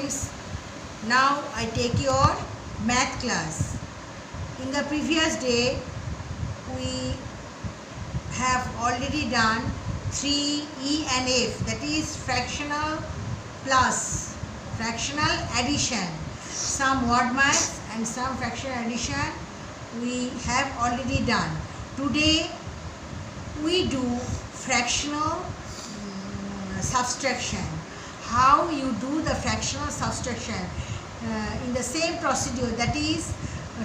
students, now I take your math class. In the previous day we have already done 3E and F, that is fractional plus fractional addition. Some word math and some fractional addition we have already done. Today we do fractional subtraction. How you do the fractional subtraction in the same procedure, that is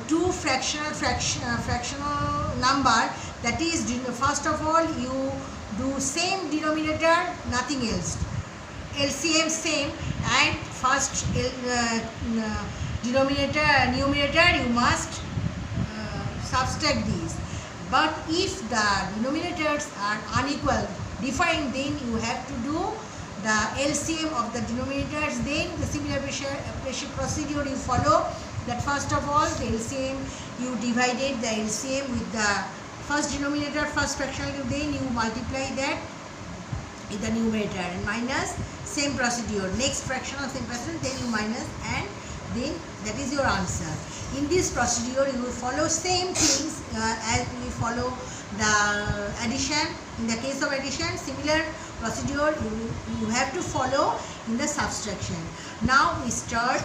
two fractional number, that is first of all you do same denominator, nothing else, LCM same, and first numerator you must subtract these. But if the denominators are unequal, defined, then you have to do the LCM of the denominators. Then the similar procedure you follow, that first of all the LCM, you divided the LCM with the first denominator, first fractional, then you multiply that with the numerator and minus, same procedure, next fractional, same procedure, then you minus, and then that is your answer. In this procedure you will follow same things as we follow the addition. In the case of addition, similar procedure you have to follow in the subtraction. Now we start.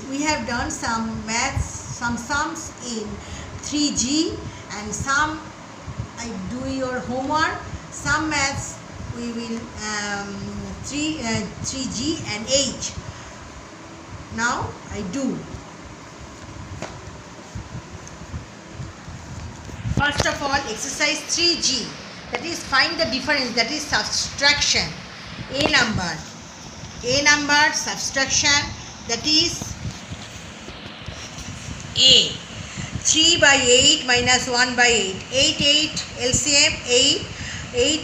We have done some maths, some sums in 3G, and some I do your homework. Some maths we will 3G and H. Now I do. First of all, exercise 3G, that is find the difference, that is subtraction. A number subtraction, that is A. 3 by 8 minus 1 by 8. 8 LCM 8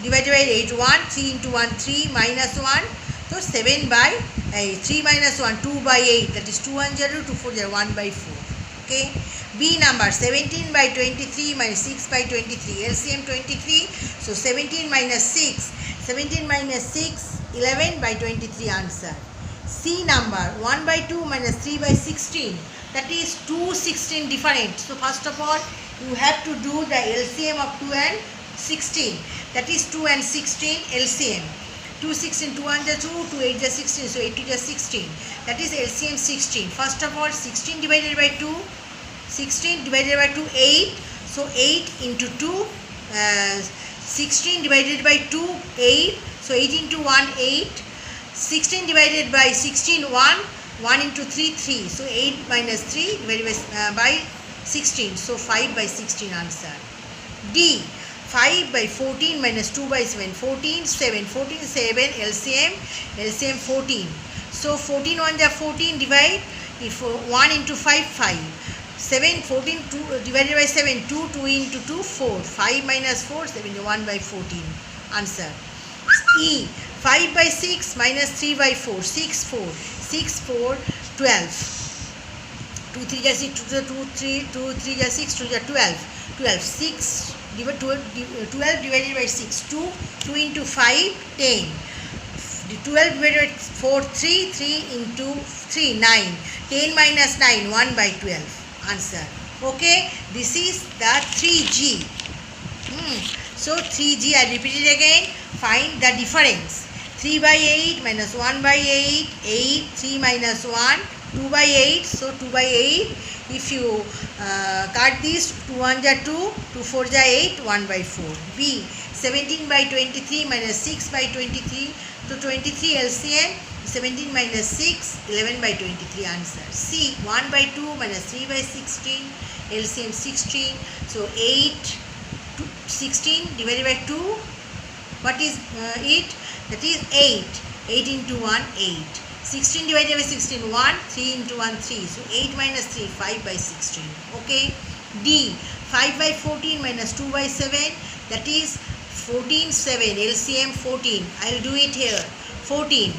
divided by 8 1, 3 into 1 3 minus 1, so 7 by 3 minus 1 2 by 8, that is 2 1 0 2 4 0 1 by 4. Okay. B number 17 by 23 minus 6 by 23, LCM 23, so 17 minus 6 11 by 23 answer. C number 1 by 2 minus 3 by 16, that is 2 16 different. So first of all you have to do the LCM of 2 and 16, that is 2 and 16 LCM. 2 16, 2 1 2, 2 8 16, so 8 2 16, that is LCM 16. First of all 16 divided by 2, 16 divided by 2 8, so 8 into 2, 16 divided by 2 8, so 8 into 1 8, 16 divided by 16 1 into 3 3, so 8 minus 3 divided by 16, so 5 by 16 answer. D 5 by 14 minus 2 by 7, 14 7 LCM 14, so 14 1 is 14, divide, if 1 into 5 5, 7 14 2 divided by 7 2 2 into 2 4, 5 minus 4 7 1 by 14 answer. E 5 by 6 minus 3 by 4, 6 4 12, 2 3 is 6 2 3 is 6 2 is 12 6 12 divided by 6 2 into 5 10, 12 divided by 4 3 into 3 9, 10 minus 9 1 by 12 answer. Okay, this is the 3G. So 3G, I repeat it again. Find the difference. 3 by 8 minus 1 by 8, 8 3 minus 1 2 by 8, so 2 by 8. If you cut this, 2 1 is 2, 2 4 is 8, 1 by 4. B 17 by 23 minus 6 by 23, so 23 LCM 17 minus 6 11 by 23 answer. C 1 by 2 minus 3 by 16, LCM 16, so 8 16 divided by 2, what is it, that is 8 into 1 8, 16 divided by 16 1, 3 into 1 3, so 8 minus 3 5 by 16. Okay. D 5 by 14 minus 2 by 7, that is 14 7 LCM 14, I will do it here 14,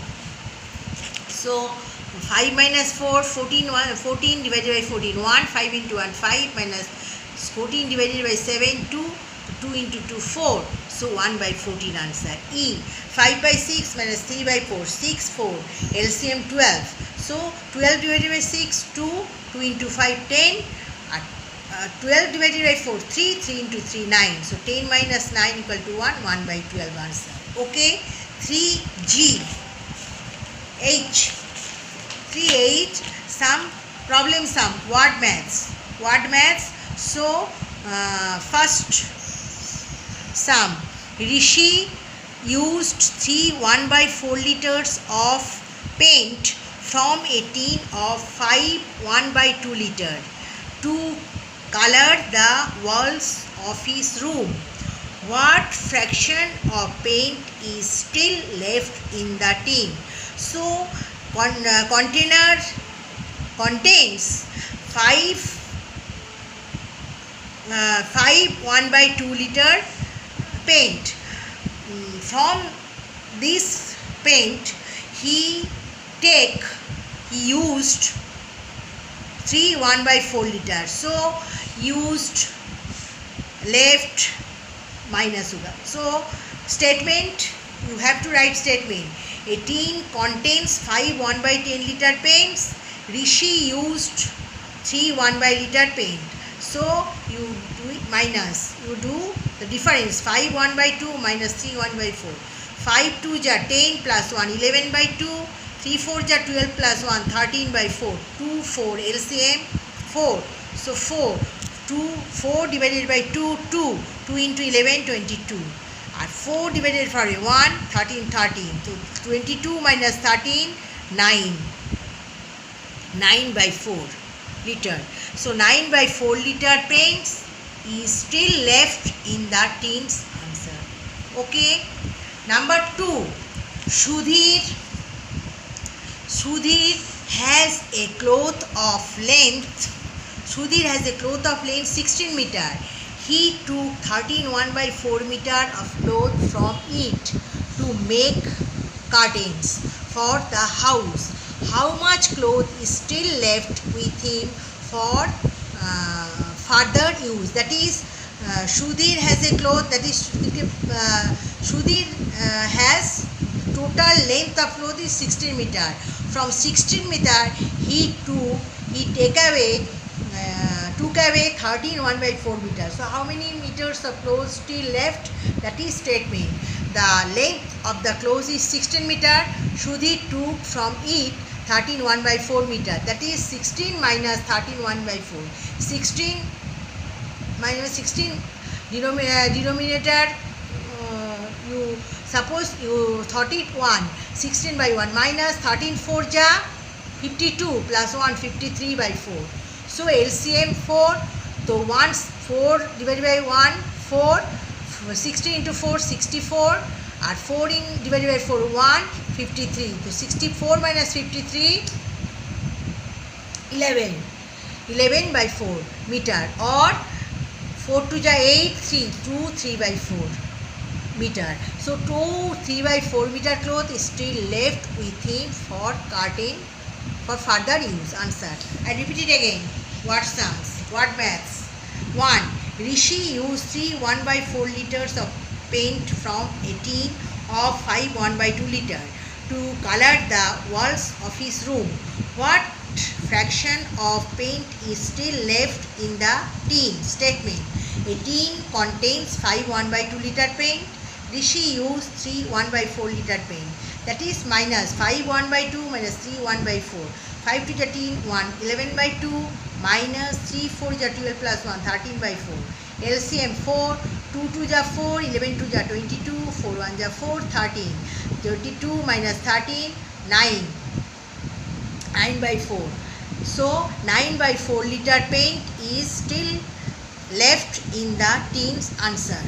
so 5 minus 4 14 divided by 14 1, 5 into 1 5 minus 14 divided by 7 2, 2 into 2, 4. So 1 by 14 answer. E. 5 by 6 minus 3 by 4, 6, 4. LCM 12. So 12 divided by 6, 2. 2 into 5, 10. 12 divided by 4, 3. 3 into 3, 9. So 10 minus 9 equal to 1. 1 by 12 answer. Okay. 3G. H. 3H. Problem sum. Word maths. So first sum. Rishi used 3 1 by 4 liters of paint from a tin of 5 1 by 2 liter to color the walls of his room. What fraction of paint is still left in the tin? So container contains 5 1 by 2 liter paint. From this paint he used 3 1 by 4 liter. So used, left, minus होगा. So statement, you have to write statement. A tin contains 5 1 by 10 liter paints. Rishi used 3 1 by liter paint. So you do it minus. You do the difference. 5 1 by 2 minus 3 1 by 4. 5 2 ja 10 plus 1 11 by 2. 3 4 ja 12 plus 1 13 by 4. 2 4 LCM 4. So 4 4 divided by 2 2. 2 into 11 22. And 4 divided by 1 13 13. So 22 minus 13 9. 9 by 4 liter. So 9 by 4 liter paints is still left in the tin's answer. Okay. Number 2. Sudhir has a cloth of length. Sudhir has a cloth of length 16 meter. He took 13 1 by 4 meter of cloth from it to make curtains for the house. How much cloth is still left with him for further use? That is, Sudhir has a cloth, that is, Sudhir has total length of cloth is 16 meter. From 16 meter he took away 13 1 by 4 meters. So how many meters of clothes still left? That is statement. The length of the clothes is 16 meter. Sudhir took from it 13 1 by 4 meter. That is 16 minus 13 1 by 4. 16 minus 16 denominator, you suppose you thought it 1. 16 by 1 minus 13 4 ja 52 plus 1 53 by 4. So LCM 4. So once 4 divided by 1 4. 60 into 4 64. And 4 divided by 4 1 53. So 64 minus 53 11 by 4 meter, or 4 to ja 8 3 2 3 by 4 meter. So 2 3 by 4 meter cloth is still left with him for curtain for further use. Answer. I repeat it again. Word sums. Word maths. 1. Rishi used 3 1 by 4 liters of paint from a tin of 5 1 by 2 liter to color the walls of his room. What fraction of paint is still left in the tin? Statement. A tin contains 5 1 by 2 liter paint. Rishi used 3 1 by 4 liter paint. That is minus 5 1 by 2 minus 3 1 by 4. 5 to the tin 1 11 by 2 minus 3 4 ja 12 plus 1 13 by 4. LCM 4. 2 2 ja 4, 11 2 ja 22, 4 1 ja 4, 13. 32 minus 13 9. 9 by 4. So 9 by 4 liter paint is still left in the tin's answer.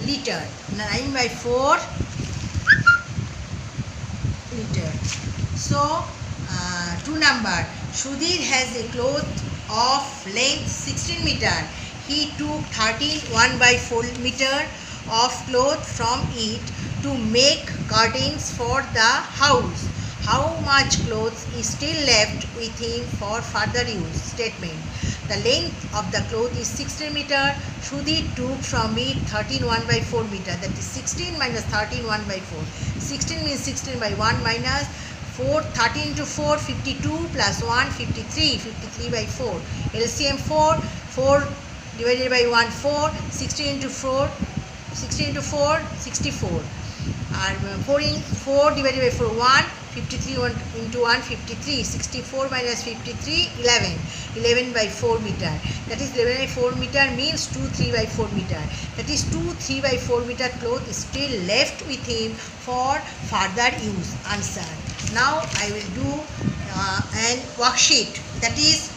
Liter. 9 by 4 liter. So 2 number. Sudhir has a cloth of length 16 meter. He took 13 1 by 4 meter of cloth from it to make curtains for the house. how much clothes is still left with him for further use. Statement. The length of the cloth is 16 meter. Shruti took from me 13 1 by 4 meter. That is 16 minus 13 1 by 4. 16 means 16 by 1 minus 4, 13 into 4, 52 plus 1, 53, 53 by 4. LCM 4, 4 divided by 1, 4, 16 into 4, 16 into 4, 64. And 4 divided by 4, 1, 53 into 1, 53, 64 minus 53, 11. 11 by 4 meter. That is 11 by 4 meter means 2, 3 by 4 meter. That is 2, 3 by 4 meter cloth is still left with him for further use. Answer. Now I will do an worksheet. That is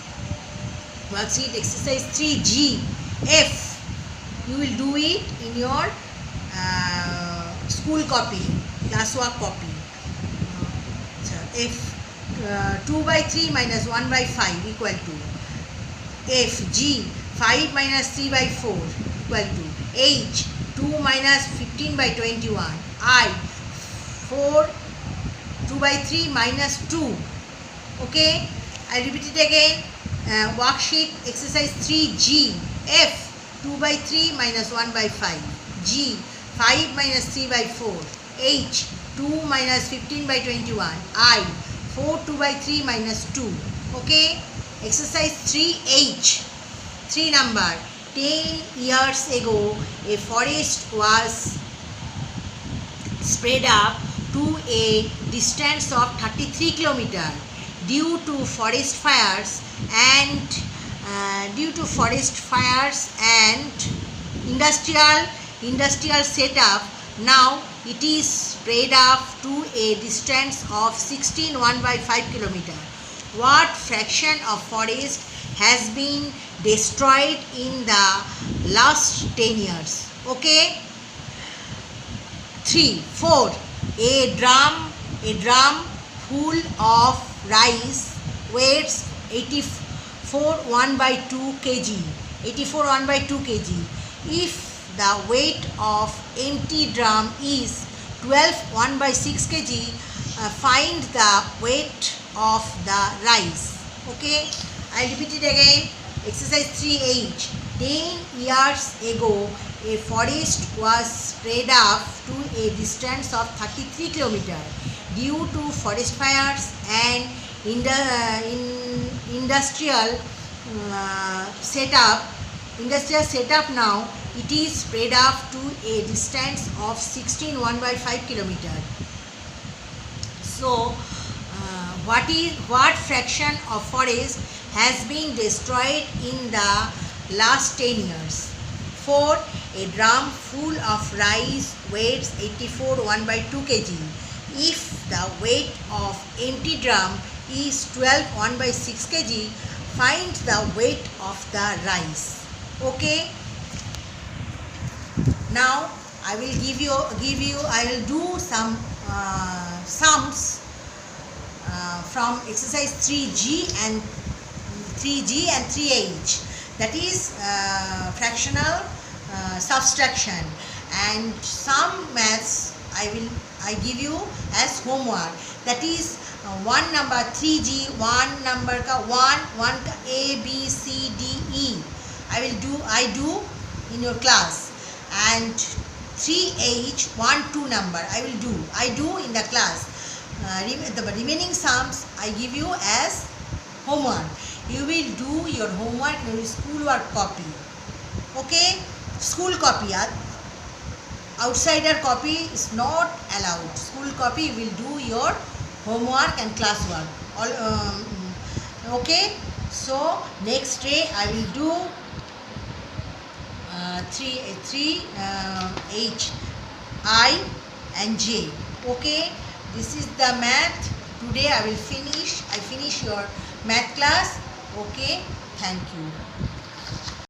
worksheet exercise 3G. F. You will do it in your school copy, classwork copy. F 2 by 3 minus 1 by 5 equal to F. G 5 minus 3 by 4 equal to H 2 minus 15 by 21. I 4 2 by 3 minus 2. Okay, I repeat it again. Worksheet exercise 3G. F 2 by 3 minus 1 by 5. G 5 minus 3 by 4. H 2 minus 15 by 21. I 4 2 by 3 minus 2. Okay, exercise 3H. 3 number. 10 years ago a forest was spread up to a distance of 33 kilometers due to forest fires and industrial setup. Now it is spread up to a distance of 16 1 by 5 kilometers. What fraction of forest has been destroyed in the last 10 years? Okay. 4. A drum full of rice weighs 84 1 by 2 kg. 84 1 by 2 kg. If the weight of empty drum is 12 1 by 6 kg, find the weight of the rice. Okay, I repeat it again. Exercise 3H. 10 years ago a forest was spread up to a distance of 33 kilometers due to forest fires and industrial setup. Now it is spread up to a distance of 16 1 by 5 kilometers. So what fraction of forest has been destroyed in the last 10 years? 4. A drum full of rice weighs 84 1 by 2 kg. If the weight of empty drum is 12 1 by 6 kg, find the weight of the rice. Okay. Now I will I will do some sums from exercise 3G and 3H. That is fractional subtraction, and some maths I give you as homework. That is one number 3G, one number ka 1 ka A B C D E. I do in your class, and 3H 1 2 number I do in the class. The remaining sums I give you as homework. You will do your homework in your schoolwork copy. Okay, school copy. Outsider copy is not allowed. School copy will do your homework and classwork. Okay. So next day I will do 3 H, I and J. Okay. This is the math. Today I finish your math class. Okay. Thank you.